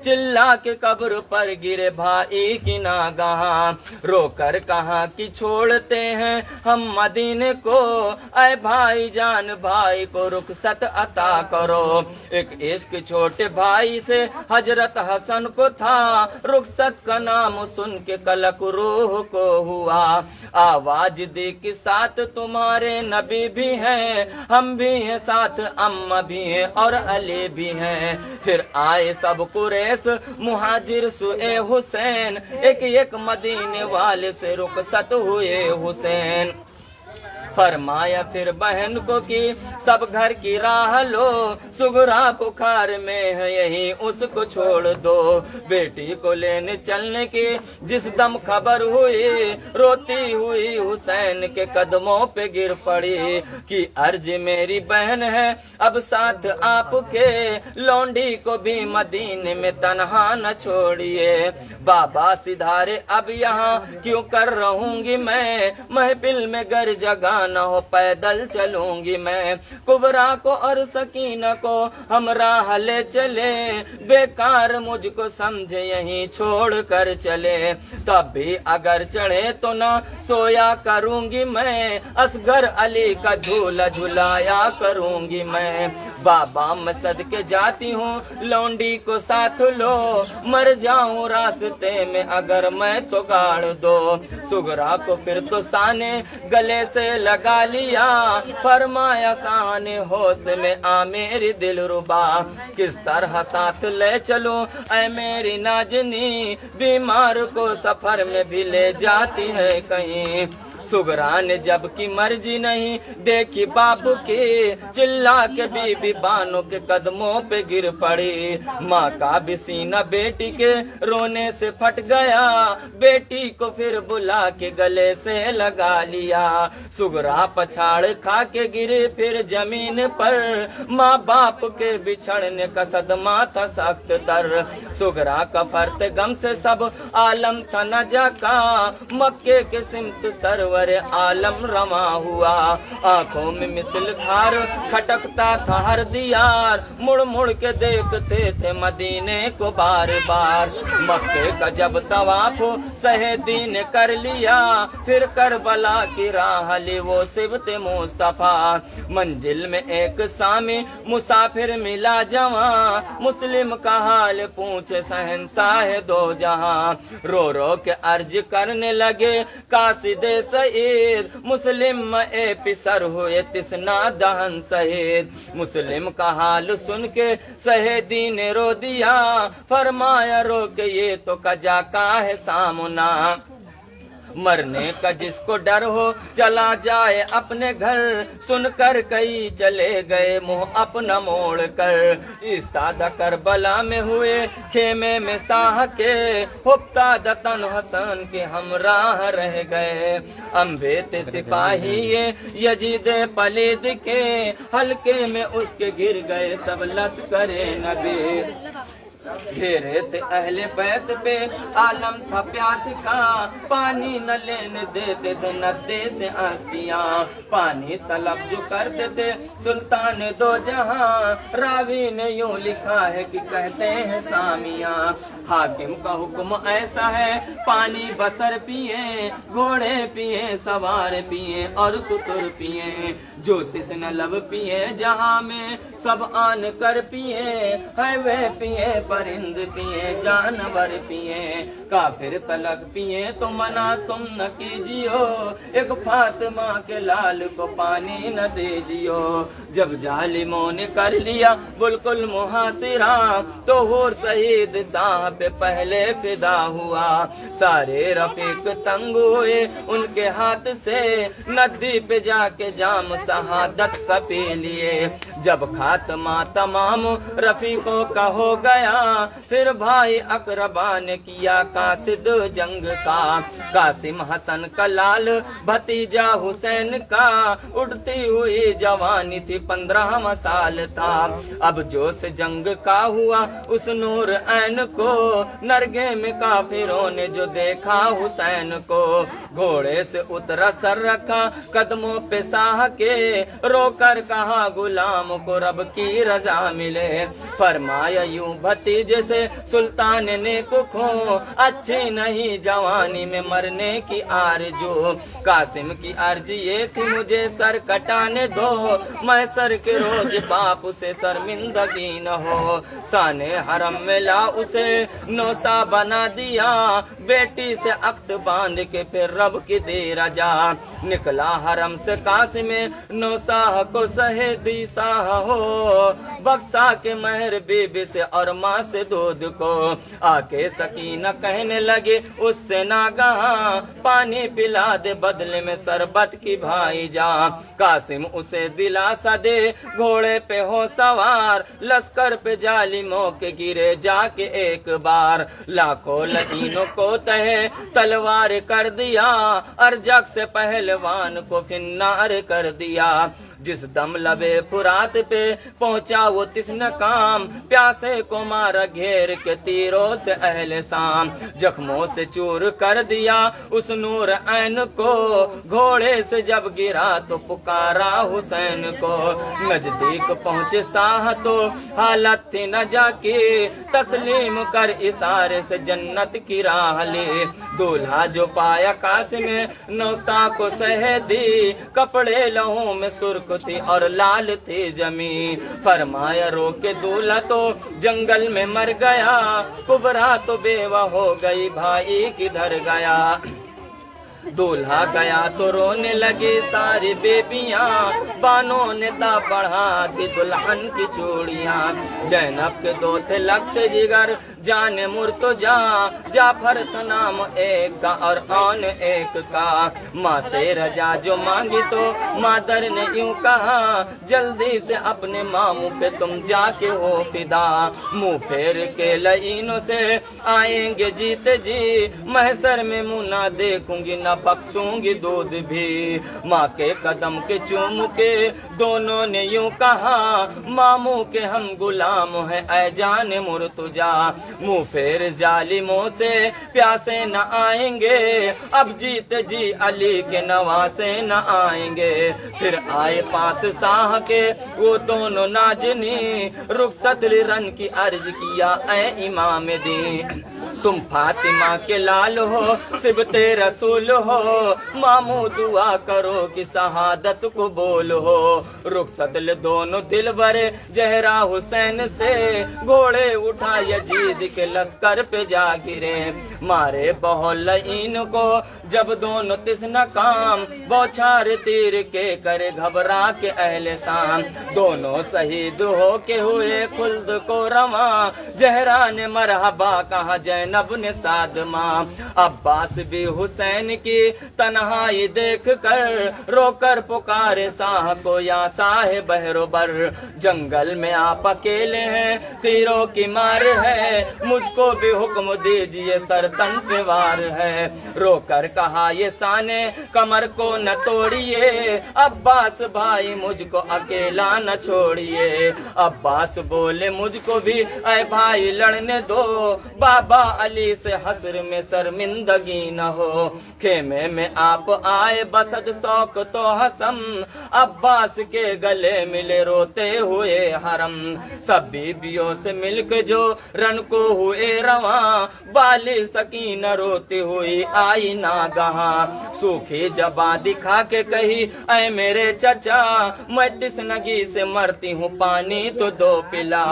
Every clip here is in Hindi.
चिल्ला के कब्र पर गिरे भाई की नागाह, रोकर कहा कि छोड़ते हैं हम मदीने को, ऐ भाई जान भाई को रुखसत अता करो। एक इश्क छोटे भाई से हजरत हसन को था, रुखसत का नाम सुन के कलक रूह को हुआ। आवाज दी कि साथ तुम्हारे नबी भी हैं, हम भी हैं साथ, अम्मा भी हैं और अली भी हैं। फिर आए सब कुरैश मुहाजिर सुए हुसैन, एक एक मदीने वाले से रुखसत हुए हुसैन। फरमाया फिर बहन को कि सब घर की राह लो, सुगरा बुखार में है यही उसको छोड़ दो। बेटी को लेने चलने की जिस दम खबर हुई, रोती हुई हुसैन के कदमों पे गिर पड़ी कि अर्ज मेरी बहन है अब साथ आपके, लौंडी को भी मदीने में तन्हा न छोड़िए। बाबा सिधारे अब यहाँ क्यों कर रहूंगी मैं, महफिल में घर जगह न हो पैदल चलूंगी मैं। कुबरा को और सकीना को हम राह ले चले, बेकार मुझको समझे यहीं छोड़ कर चले। तब भी अगर चढ़े तो ना सोया करूंगी मैं, असगर अली का झूला झुलाया करूंगी मैं। बाबा मैं सदके जाती हूँ लौंडी को साथ लो, मर जाऊं रास्ते में अगर मैं तो गाड़ दो। सुगरा को फिर तो साने गले से लगा लिया, फरमाया साने होश में आ मेरी दिलरुबा, किस तरह साथ ले चलो ऐ मेरी नाजनी, बीमार को सफर में भी ले जाती है कहीं। सुगरा ने जब की मर्जी नहीं देखी बाबू की, चिल्ला के बीबी बानो के कदमों पे गिर पड़ी। माँ का भी सीना बेटी के रोने से फट गया, बेटी को फिर बुला के गले से लगा लिया। सुगरा पछाड़ खा के गिरे फिर जमीन पर, माँ बाप के बिछड़ने का सदमा था सख्त तर। सुगरा का फर्त गम से सब आलम था न जाका, मक्के के सिमत सरवर आलम रमा हुआ। आंखों में मिसल खार खटकता था हर दियार, मुड़ मुड़ के देखते थे मदीने को बार बार। मक्के का जब तवाफ सहेदी ने कर लिया, फिर करबला की राह ली वो सिबते मुस्तफा। मंजिल में एक सामी मुसाफिर मिला जवां, मुस्लिम का हाल पूछे शहंशाह दो जहां। रो रो के अर्ज करने लगे कासिदे सईद, मुस्लिम ए पिसर हुए तिसना दहन शहीद। मुस्लिम का हाल सुन के सहेदी ने रो दिया, फरमाया रो के ये तो कजा का है सामना। मरने का जिसको डर हो चला जाए अपने घर, सुनकर कई चले गए मुंह अपना मोड़ कर। इस्तादा करबला में हुए खेमे में साह के, हुफ्ताद तन हसन के हमराह रह गए। अम्बेते सिपाही ये यजीद पलीद के, हल्के में उसके गिर गए सब लश्करे नबी। घेरे थे अहले बैत पे आलम था प्यास का, पानी न लेने देते थे नद्दे से आस्तियां। पानी तलब जो करते थे सुल्तान दो जहां, रावी ने यूं लिखा है कि कहते हैं सामियां। हाकिम का हुक्म ऐसा है पानी बसर पिए, घोड़े पिए सवार पिए और सुतुर पिए। ज्योतिष न लब पिए जहां में सब आन कर पिए, है वे पिए परिंद पिए जानवर पिए। काफिर तलक पिए तो मना तुम न कीजियो, एक फातिमा के लाल को पानी न दीजियो। जब जालिमों ने कर लिया बिल्कुल मुहासिरा, तो होर शहीद साहब पे पहले फिदा हुआ। सारे रफीक तंग हुए उनके हाथ से, नदी पे जाके जाम शहादत का पी लिए। जब खात्मा तमाम रफीकों का हो गया, फिर भाई अकरबा ने किया कासिद जंग का। कासिम हसन का लाल भतीजा हुसैन का, उड़ती हुई जवानी थी 15 साल था। अब जोश जंग का हुआ उस नूर ऐन को, नरगे में काफिरों ने जो देखा हुसैन को। घोड़े से उतरा सर रखा कदमों पे साह के, रोकर कहा गुलाम को रब की रजा मिले। फरमाया यूं भतीजे से सुल्तान ने कुखो, अच्छी नहीं जवानी में मरने की आरज़ू। कासिम की अर्जी ये थी मुझे सर कटाने दो, मैं सर के रोज बाप से शर्मिंदगी न हो। साने हरम में ला उसे नौसा बना दिया, बेटी से अख्त बांध के फिर रब की दे रजा। निकला हरम से कासिम नौसाह को सहेदी साह हो, बक्सा के महर बीबी से और माँ से दूध को। आके सकीना कहने लगे उससे नागहा, पानी पिला दे बदले में शरबत की भाई जा। कासिम उसे दिलासा दे घोड़े पे हो सवार, लश्कर पे जालिमों के गिरे जाके एक बार। लाखों लदीनों को तहे तलवार कर दिया, अर्जक से पहलवान को फिन्नार कर दिया। जिस दम लबे फुरात पे पहुंचा वो तिस्न काम, प्यासे को मारा घेर के तीरों से अहले शाम। जख्मों से चूर कर दिया उस नूर ऐन को, घोड़े से जब गिरा तो पुकारा हुसैन को। नजदीक पहुंचे साह तो हालत थी न जाके, तस्लीम कर इशारे से जन्नत की राह ले। दूल्हा जो पाया कासिम नौसा को सहेदी, कपड़े लहू में सुर्ख थी और लाल थी जमी। फरमाया रोके दूल्हा तो जंगल में मर गया, कुबरा तो बेवा हो गई भाई किधर गया। दूल्हा गया तो रोने लगे सारी बेबियां, बानों ने दा बढ़ा दी दुल्हन की चूड़ियां। जैनब के दो थे लगते जिगर जाने मुर्तजा, जाफर का नाम एक का और आन एक का। माँ से रजा जो मांगी तो मादर ने यूं कहा, जल्दी से अपने मामू पे तुम जाके हो फिदा। मुंह फेर के लईनों से आएंगे जीते जी, महसर में मुना देखूंगी न बख्सूंगी दूध भी। माँ के कदम के चूम के दोनों ने यूं कहा, मामू के हम गुलाम हैं ऐ जाने मुर्तजा। मुंह फेर जालिमों से प्यासे न आएंगे, अब जीते जी अली के नवासे न आएंगे। फिर आए पास साह के वो दोनों नाजनी, रुखसत रन की अर्ज किया ऐ इमाम दी। तुम फातिमा के लाल हो सिबते रसूल हो, मामू दुआ करो कि शहादत को बोल हो। रुखसत दोनों दिल भरे जहरा हुसैन से, घोड़े उठा यजीद के लश्कर पे जा गिरे। मारे बहुलईन को जब दोनों तिस्न काम, बौछार तीर के करे घबरा के अहले शाम। दोनों शहीद हो के हुए खुल्द को रवा, जहरा ने मरहबा कहा जैनब ने सादमा। अब्बास भी हुसैन की तन्हाई देख कर रोकर पुकारे शाह को या साहे बहरोबर। जंगल में आप अकेले हैं तीरों की मार है, मुझको भी हुक्म दीजिए सरतन पे वार है। रोकर कहा ये साने कमर को न तोड़िए, अब्बास भाई मुझको अकेला न छोड़िए। अब्बास बोले मुझको भी ऐ भाई लड़ने दो, बाबा अली से हसर में शर्मिंदगी न हो। खेमे में आप आए बसद शौक तो हसम, अब्बास के गले मिले रोते हुए हरम। सब बीबियों से मिलकर जो रन को हुए रवा, बाली सकीन रोती हुई आई नागहा। सूखी जबा दिखा के कही ऐ मेरे चचा, मैं तिस्नगी से मरती हूँ पानी तो दो पिला।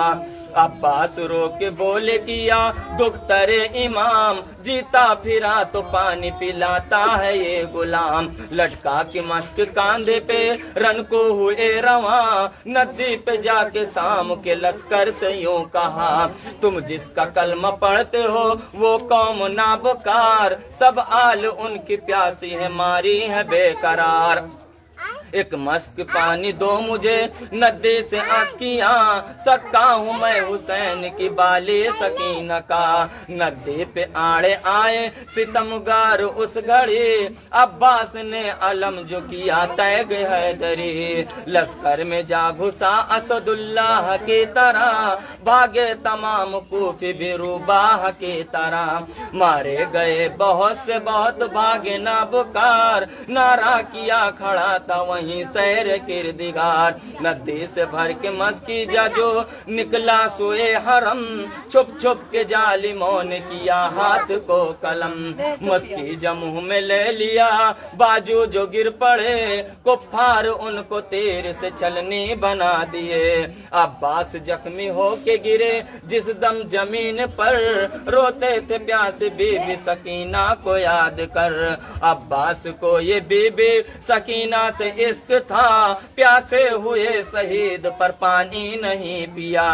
अब्बास रो के बोले किया दुख तरे इमाम, जीता फिरा तो पानी पिलाता है ये गुलाम। लटका के मस्त कांधे पे रन को हुए रवा, नदी पे जाके शाम के लश्कर से यूं कहा, तुम जिसका कलमा पढ़ते हो वो कौम नाबकार, सब आल उनकी प्यासी है मारी है बेकरार। एक मस्क पानी दो मुझे नदी से आस्किया, सक्का हूँ मैं हुसैन की बाली सकीना का। नदी पे आड़े आए सितमगार उस घड़ी, अब्बास ने अलम जो किया तैग हैदरी। लश्कर में जा घुसा असदुल्लाह की तरह, भागे तमाम कूफी भी रूबाह की तरह। मारे गए बहुत से बहुत भागे ना बुकार, नारा किया खड़ा था वहीं कहीं सैर किरदिगार। नदी से भर के मस्की जा जो निकला सोए हरम, छुप छुप के जालिमों ने किया हाथ को कलम। मस्की जमुह में ले लिया बाजू जो गिर पड़े, कुफ्फार उनको तीर से छलनी बना दिए। अब्बास जख्मी हो के गिरे जिस दम जमीन पर, रोते थे प्यास बीबी सकीना को याद कर। अब्बास को ये बीबी सकीना से इश्क था, प्यासे हुए शहीद पर पानी नहीं पिया।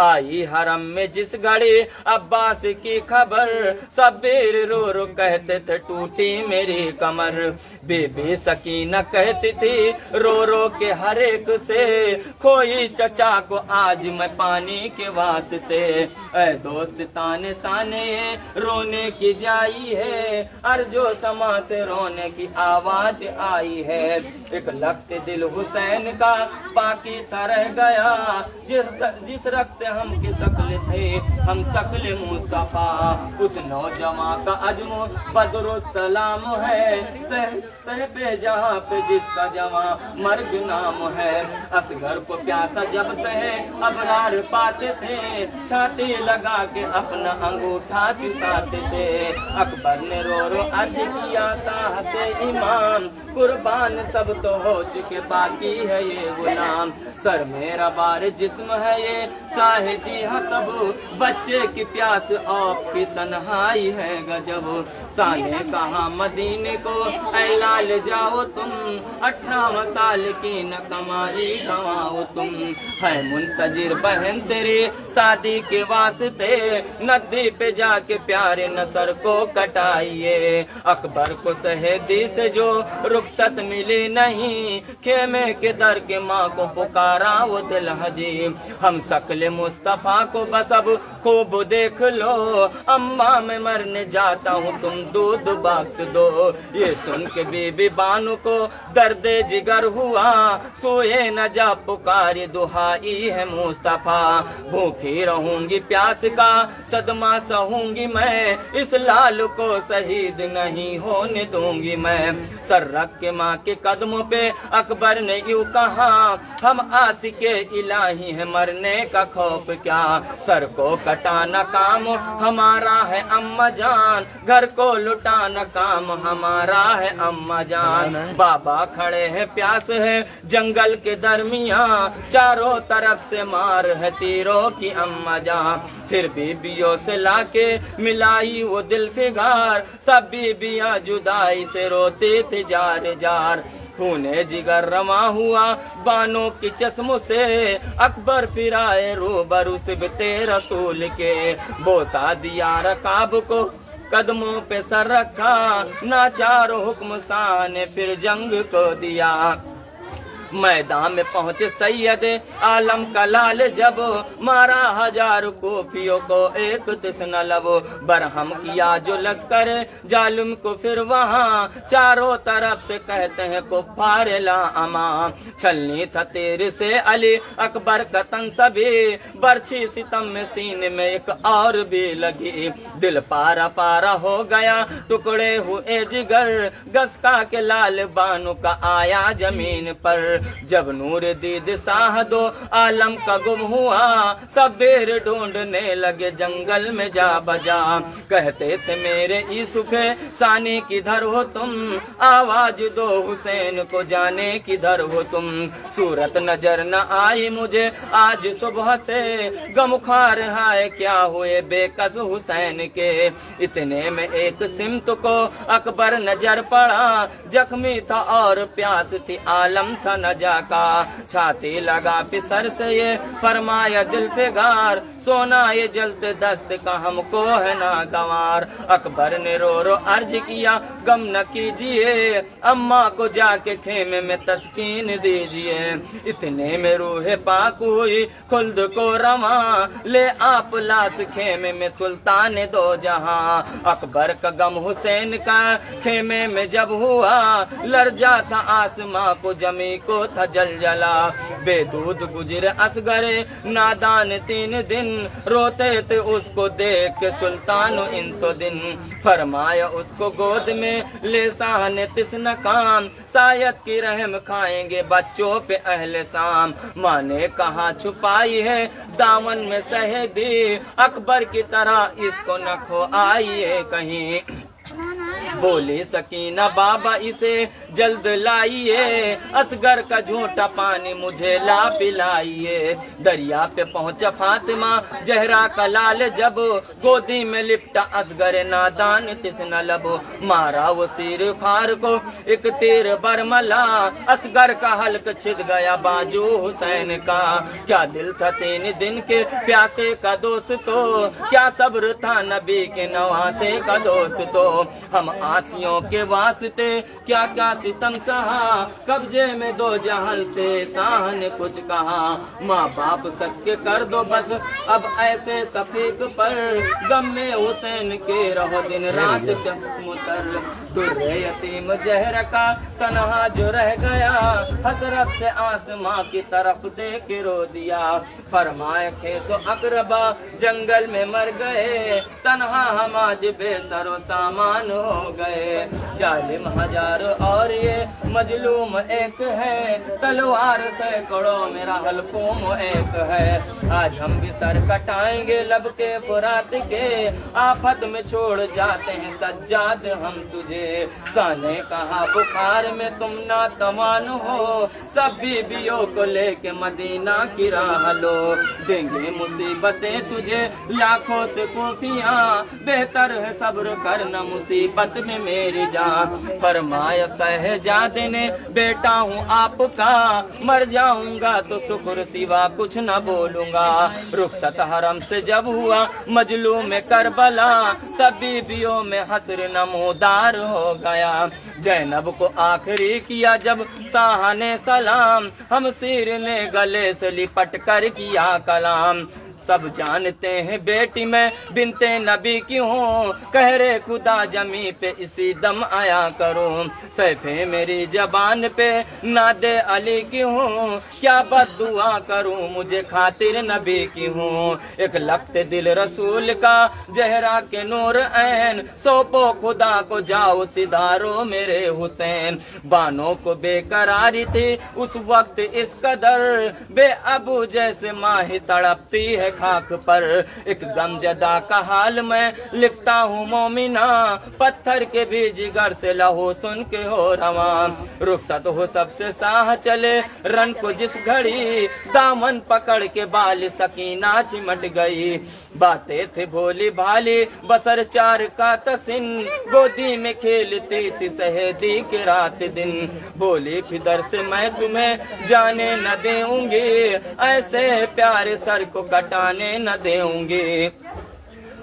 आई हरम में जिस घड़ी अब्बास की खबर, सबीर रो रो कहते थे टूटी मेरी कमर। बीबी सकीना कहती थी रो रो के हर एक से, खोई चचा को आज मैं पानी के वास्ते। ऐ दोस्त ताने साने रोने की जाई है, अर्जो समा से रोने की आवाज आई है। एक लगते दिल हुसैन का बाकी तरह गया, जिस रक्त से हम की शक्ल थे हम शक्ल मुस्तफा। उस नौजवान का अजमो बदरो सलाम है, सहबे जहाँ पे जिसका जवां मर्ग नाम है। असगर को प्यासा जब सहे अबरार पाते थे, छाती लगा के अपना अंगूठा चुसाते थे। अकबर ने रो रो अर्ज किया साहस इमाम, कुर्बान सब तो हो चुके बाकी है ये गुलाम। सर मेरा बार जिस्म है ये साहे जी हसब, बच्चे की प्यास आपकी तन्हाई है गजब। साने कहा मदीने को ऐ लाल जाओ तुम, 18 साल की न कमाई गवाओ तुम। है मुंतजिर बहन तेरी शादी के वास्ते, नदी पे जाके प्यारे नसर को कटाइए। अकबर को शहीदी से जो रुखसत मिली नहीं, खेमे के दर के माँ को पुकारा वो दिल हजी। हम शक्ल मुस्तफा को बस अब खूब देख लो, अम्मा मैं मरने जाता हूँ तुम दूध बख्श दो। ये सुन के बीबी बानू को दर्द जिगर हुआ, सोए न जा पुकारी दुहाई है मुस्तफा। भूखी रहूंगी प्यास का सदमा सहूंगी मैं, इस लाल को शहीद नहीं होने दूंगी मैं। सर रख के माँ के कदमों पे अकबर ने यूं कहा, हम आशिके इलाही है मरने का खौफ क्या। सर को कटाना काम हमारा है अम्मा जान, घर को लुटाना काम हमारा है अम्मा जान। बाबा खड़े हैं प्यास है जंगल के दरमियाँ, चारों तरफ से मार है तीरों की अम्मा जान। फिर बीबियों से लाके मिलाई वो दिल फिगार, सब बीबियाँ जुदाई से रोती थी जार जार। खूने जिगर रमा हुआ बानों की चश्मों से, अकबर फिर आए रूबरू सिबते रसूल के। बोसा दिया रकाब को कदमों पे सर रखा, नाचारो हुक्म शान फिर जंग को दिया। मैदान में पहुंचे सैयद आलम का लाल जब, मारा 1000 कोफियों को एक तिस्ना लब। बरहम किया जो लश्कर जालिम को फिर वहाँ, चारों तरफ से कहते हैं कुफ्फार ला अमा। छलनी था तेरे से अली अकबर का तन सभी, बरछी सितम में सीने में एक और भी लगी। दिल पारा पारा हो गया टुकड़े हुए जिगर, गस्का के लाल बानू का आया जमीन पर। जब नूर दीद साह दो आलम का गुम हुआ, सबेर ढूंढने लगे जंगल में जा बजा। कहते थे मेरे यूसुफ सानी किधर हो तुम, आवाज दो हुसैन को जाने किधर हो तुम। सूरत नजर न आई मुझे आज सुबह से, गमखार हाय क्या हुए बेकस हुसैन के। इतने में एक सिमत को अकबर नजर पड़ा, जख्मी था और प्यास थी आलम था नजा का। छाती लगा फिसर से ये फरमाया दिल फिगार, सोना ये जल्द दस्त का हमको है ना गवार। अकबर ने रो रो अर्ज किया गम न कीजिए, अम्मा को जाके खेमे में तस्कीन दीजिए। इतने में रूह पाक हुई खुल्द को रवा, ले आप लाश खेमे में सुल्तान दो जहां। अकबर का गम हुसैन का खेमे में जब हुआ, लर्जा था आसमां को जमी को जो था जल जला। बेदूध गुजरे असगरे नादान 3 दिन, रोते थे उसको देख के सुल्तान इंसो दिन। फरमाया उसको गोद में ले सहने तिस्न काम, शायद की रहम खाएंगे बच्चों पे अहले शाम। माँ ने कहा छुपाई है दामन में शहदी, अकबर की तरह इसको न खो आइए कहीं। बोली सकीना बाबा इसे जल्द लाइए, असगर का झूठा पानी मुझे ला पिलाइए। दरिया पे पहुंचा फातिमा जहरा का लाल जब, गोदी में लिपटा असगर नादान तिस्ना लब। मारा वो सिर खार को एक तीर बरमला, असगर का हल्क छिद गया बाजू हुसैन का। क्या दिल था 3 दिन के प्यासे का दोस्तों, क्या सब्र था नबी के नवासे का दोस्तों। हम आसियों के वास्ते क्या क्या सितम सहा, कब्जे में 2 जहान पे शाह ने कुछ कहा। माँ बाप सबके कर दो बस अब ऐसे सफीक पर, गम में हुसैन के रहो दिन रात चमतर। दुर्रे यतीम जहर का तनहा जो रह गया, हसरत से आसमां की तरफ देख रो दिया। फरमाए खेसो अकरबा जंगल में मर गए, तनहा हम आज बेसरो सामान हो गए। जालिम 1000 और ये मजलूम एक है, तलवार सैकड़ों मेरा हलकुम एक है। आज हम भी सर कटाएंगे लब के फुरात के, आफत में छोड़ जाते हैं सज्जाद हम तुझे। साने कहा बुखार में तुम ना तवान हो, सब बीबियों को लेके मदीना की राह लो। देंगे मुसीबतें तुझे लाखों से कोफियाँ, बेहतर है सब्र करना मुसीबत में मेरी जान। फरमाया शहजादे ने बेटा हूँ आपका, मर जाऊंगा तो शुक्र सिवा कुछ न बोलूंगा। रुखसत हरम से जब हुआ मजलूम में करबला, सब बीबियों में हसर नमोदार हो गया। जैनब को आखिरी किया जब शाह ने सलाम, हम सिर ने गले से लिपट कर किया कलाम। सब जानते हैं बेटी मैं बिनते नबी की हूँ, कह रे खुदा जमी पे इसी दम आया करूँ। सैफे मेरी जबान पे नादे अली की हूँ, क्या बद्दुआ करूँ मुझे खातिर नबी की हूँ। एक लख्त दिल रसूल का जहरा के नूर ऐन, सौंपो खुदा को जाओ सिदारो मेरे हुसैन। बानों को बेकरारी थी उस वक्त इस कदर, बे अबू जैसे माही तड़पती है खाक पर। एक गमजदा का हाल मैं लिखता हूँ मोमिना, पत्थर के भी जिगर से लहू सुन के हो रवा। रुखसत हो सबसे साह चले रन को जिस घड़ी, दामन पकड़ के बाल सकीना चिमट गई। बातें थे भोली भाली बसर 4 का तसिन, गोदी में खेलती थी सहेदी के रात दिन। बोली फिदर से मैं तुम्हें जाने न देऊंगी, ऐसे प्यारे सर को कटाने न देऊंगी।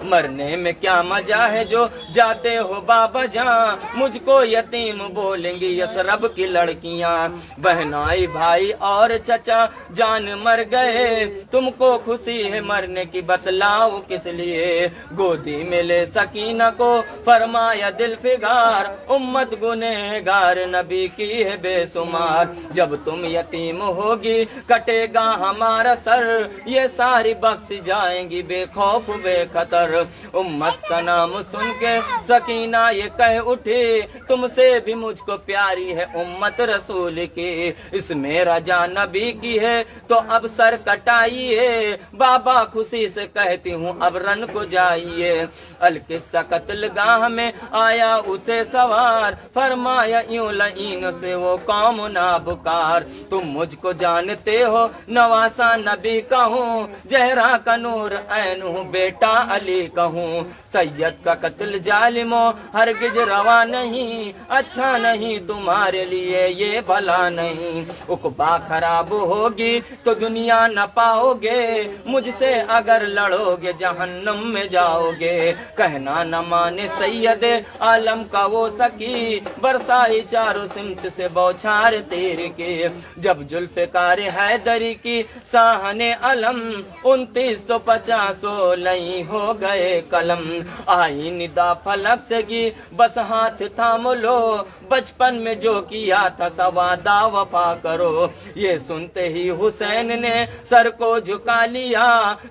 मरने में क्या मजा है जो जाते हो बाबा जान, मुझको यतीम बोलेंगी यसरब की लड़कियां। बहनाई भाई और चचा जान मर गए, तुमको खुशी है मरने की बतलाओ किस लिए। गोदी में ले सकीना को फरमाया दिल फिगार, उम्मत गुनहगार नबी की है बेसुमार। जब तुम यतीम होगी कटेगा हमारा सर, ये सारी बख्श जाएंगी बेखौफ बेखतर। उम्मत का नाम सुन के सकीना ये कह उठी, तुमसे भी मुझको प्यारी है उम्मत रसूल की। इसमें रजा नबी की है तो अब सर कटाइए, बाबा खुशी से कहती हूँ अब रन को जाइए। अलकिस्सा कत्ल गाह में आया उसे सवार, फरमाया यूं लईन से वो कौम ना बुकार। तुम मुझको जानते हो नवासा नबी का हूँ, जहरा का नूर ऐन हूँ बेटा अली कहूँ। सैयद का कत्ल जालिमो हरगिज रवा नहीं, अच्छा नहीं तुम्हारे लिए ये भला नहीं। उकबा खराब होगी तो दुनिया न पाओगे, मुझसे अगर लड़ोगे जहन्नम में जाओगे। कहना न माने सैयद आलम का वो सकी, बरसाई चारों सिमत से बौछार तेरे के। जब जुल्फ़िकार हैदरी की साहने अलम, 2950 लई हो गए कलम। आई निदा फलक से की बस हाथ थाम लो, बचपन में जो किया था सवादा वफा करो। ये सुनते ही हुसैन ने सर को झुका लिया,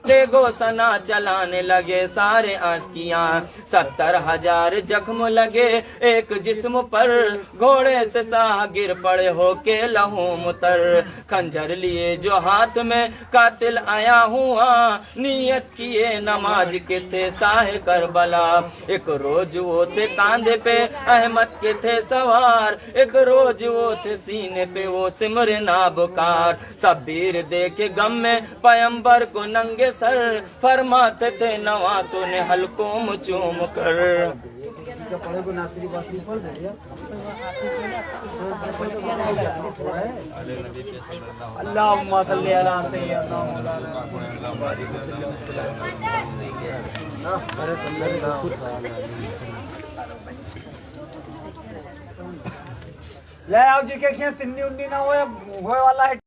तेगो सना चलाने लगे सारे आशिकियां। 70,000 जख्म लगे एक जिस्म पर, घोड़े से साह गिर पड़े होके लहू मुतर। खंजर लिए जो हाथ में कातिल आया हुआ, नियत किए नमाज के थे साहे करबला। एक रोज वो थे कांधे पे अहमद के थे सवार, एक रोज वो थे सीने पे वो सिमरे नाबकार। शब्बीर देखे गम में पैगंबर को नंगे सर, फरमाते थे नवासों ने हल्कों चूम कर। अल्लाहुम्मा सल्ली अला ले आओ जी के सिन्नी उन्नी ना हो वाला है।